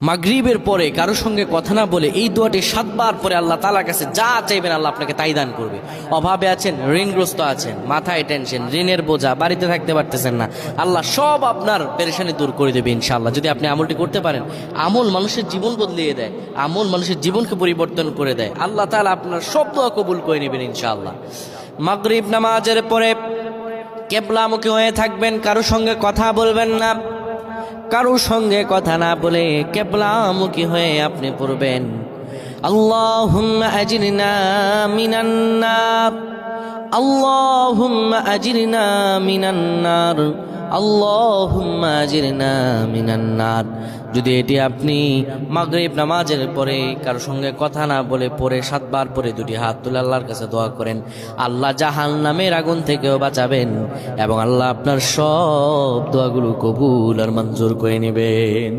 মাগরিবের পরে কারো সঙ্গে কথা না বলে এই দোয়াটি 7 বার পরে আল্লাহ তাআলার কাছে যা চাইবেন আল্লাহ আপনাকে তাই দান করবে। অভাবে আছেন, ঋণগ্রস্ত আছেন, মাথায় টেনশন, ঋণের বোঝা, বাড়িতে থাকতে পারতেছেন না, আল্লাহ সব আপনার পেরেশানি দূর করে দেবে ইনশাআল্লাহ। যদি আপনি আমলটি করতে পারেন, আমল মানুষের জীবন বদলিয়ে দেয়, আমল মানুষের জীবনকে পরিবর্তন করে দেয়। আল্লাহ তাআলা আপনার সব দোয়া কবুল করে নেবেন ইনশাআল্লাহ। মাগরিব নামাজের পরে কিবলামুখী হয়ে থাকবেন, কারো সঙ্গে কথা বলবেন না, কারো সঙ্গে কথা না বলে কিবলামুখী হয়ে আপনি পড়বেন আল্লাহুম্মা আজিরনা মিনান নার, আল্লাহুম্মা আজিরনা মিনান নার, আল্লাহুম্মা আজিরনা মিনান নার। যদি এটি আপনি মাগরিব নামাজের পরে কারো সঙ্গে কথা না বলে পড়ে 7 বার পরে দুটি হাত তুলে আল্লাহর কাছে দোয়া করেন, আল্লাহ জাহান্নামের আগুন থেকেও বাঁচাবেন এবং আল্লাহ আপনার সব দোয়াগুলো কবুল আর মঞ্জুর করে নেবেন।